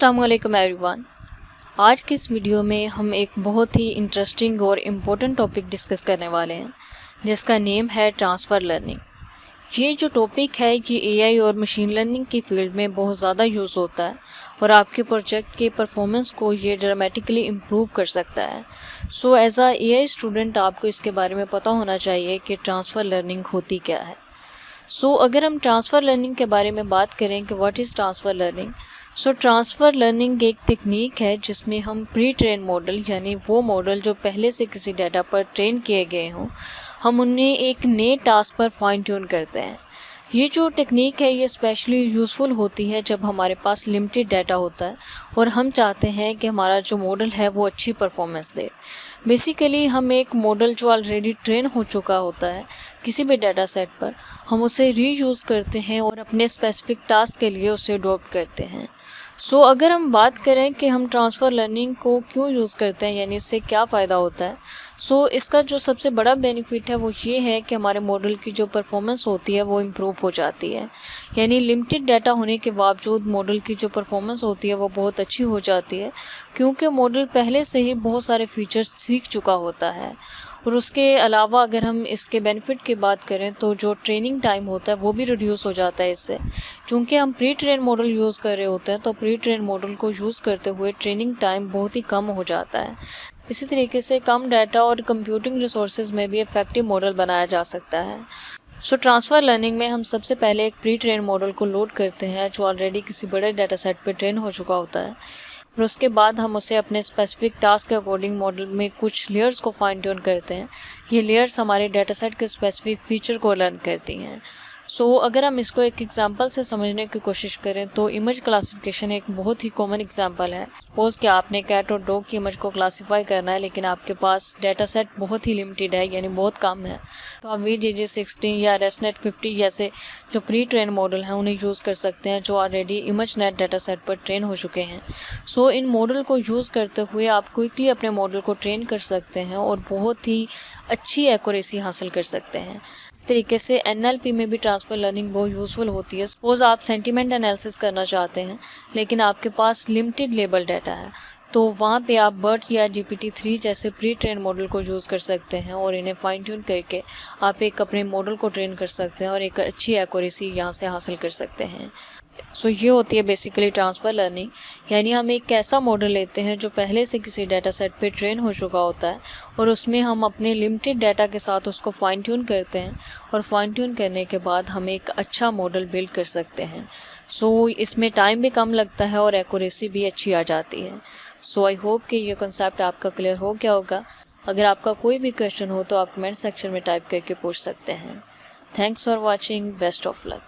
अस्सलाम वालेकुम एवरीवन। आज की इस वीडियो में हम एक बहुत ही इंटरेस्टिंग और इम्पोर्टेंट टॉपिक डिस्कस करने वाले हैं जिसका नेम है ट्रांसफ़र लर्निंग। ये जो टॉपिक है ये एआई और मशीन लर्निंग की फील्ड में बहुत ज़्यादा यूज़ होता है और आपके प्रोजेक्ट के परफॉर्मेंस को ये ड्रामेटिकली इम्प्रूव कर सकता है। So as a AI student आपको इसके बारे में पता होना चाहिए कि ट्रांसफ़र लर्निंग होती क्या है। अगर हम ट्रांसफ़र लर्निंग के बारे में बात करें कि what is transfer learning, transfer learning एक टेक्निक है जिसमें हम प्री ट्रेन मॉडल यानी वो मॉडल जो पहले से किसी डाटा पर ट्रेन किए गए हों, हम उन्हें एक नए टास्क पर फाइन ट्यून करते हैं। ये जो टेक्निक है ये स्पेशली यूज़फुल होती है जब हमारे पास लिमिटेड डाटा होता है और हम चाहते हैं कि हमारा जो मॉडल है वो अच्छी परफॉर्मेंस दे। बेसिकली हम एक मॉडल जो ऑलरेडी ट्रेन हो चुका होता है किसी भी डाटा सेट पर, हम उसे रीयूज़ करते हैं और अपने स्पेसिफिक टास्क के लिए उसे अडॉप्ट करते हैं। अगर हम बात करें कि हम ट्रांसफ़र लर्निंग को क्यों यूज़ करते हैं यानी इससे क्या फ़ायदा होता है, इसका जो सबसे बड़ा बेनिफिट है वो ये है कि हमारे मॉडल की जो परफॉर्मेंस होती है वो इम्प्रूव हो जाती है। यानी लिमिटेड डाटा होने के बावजूद मॉडल की जो परफॉर्मेंस होती है वो बहुत अच्छी हो जाती है क्योंकि मॉडल पहले से ही बहुत सारे फीचर्स सीख चुका होता है। और उसके अलावा अगर हम इसके बेनिफिट की बात करें तो जो ट्रेनिंग टाइम होता है वो भी रिड्यूस हो जाता है इससे, क्योंकि हम प्री ट्रेन मॉडल यूज़ कर रहे होते हैं तो प्री ट्रेन मॉडल को यूज़ करते हुए ट्रेनिंग टाइम बहुत ही कम हो जाता है। इसी तरीके से कम डाटा और कंप्यूटिंग रिसोर्सेज में भी इफ़ेक्टिव मॉडल बनाया जा सकता है। ट्रांसफ़र लर्निंग में हम सबसे पहले एक प्री ट्रेन मॉडल को लोड करते हैं जो ऑलरेडी किसी बड़े डाटा सेट पर ट्रेन हो चुका होता है और उसके बाद हम उसे अपने स्पेसिफिक टास्क के अकॉर्डिंग मॉडल में कुछ लेयर्स को फाइन ट्यून करते हैं। ये लेयर्स हमारे डाटा सेट के स्पेसिफिक फीचर को लर्न करती हैं। अगर हम इसको एक एग्जांपल से समझने की कोशिश करें तो इमेज क्लासिफिकेशन एक बहुत ही कॉमन एग्जांपल है। सपोज़ कि आपने कैट और डॉग की इमेज को क्लासीफाई करना है लेकिन आपके पास डाटा सेट बहुत ही लिमिटेड है यानी बहुत कम है, तो आप VJJ16 या ResNet 50 जैसे जो प्री ट्रेन मॉडल हैं उन्हें यूज़ कर सकते हैं जो ऑलरेडी ImageNet डाटा सेट पर ट्रेन हो चुके हैं। इन मॉडल को यूज़ करते हुए आप क्विकली अपने मॉडल को ट्रेन कर सकते हैं और बहुत ही अच्छी एक्यूरेसी हासिल कर सकते हैं। इस तरीके से NLP में भी ट्रांसफ़र लर्निंग बहुत यूज़फुल होती है। सपोज़ आप सेंटीमेंट एनालिसिस करना चाहते हैं लेकिन आपके पास लिमिटेड लेबल डाटा है, तो वहाँ पे आप BERT या GPT-3 जैसे प्री ट्रेन मॉडल को यूज़ कर सकते हैं और इन्हें फाइन ट्यून करके आप एक अपने मॉडल को ट्रेन कर सकते हैं और एक अच्छी एक्यूरेसी यहाँ से हासिल कर सकते हैं। ये होती है बेसिकली ट्रांसफ़र लर्निंग, यानी हम एक ऐसा मॉडल लेते हैं जो पहले से किसी डाटा सेट पे ट्रेन हो चुका होता है और उसमें हम अपने लिमिटेड डाटा के साथ उसको फाइन ट्यून करते हैं और फाइन ट्यून करने के बाद हम एक अच्छा मॉडल बिल्ड कर सकते हैं। इसमें टाइम भी कम लगता है और एक्यूरेसी भी अच्छी आ जाती है। आई होप कि ये कॉन्सेप्ट आपका क्लियर हो गया होगा। अगर आपका कोई भी क्वेश्चन हो तो आप कमेंट सेक्शन में टाइप करके पूछ सकते हैं। Thanks for watching, best of luck.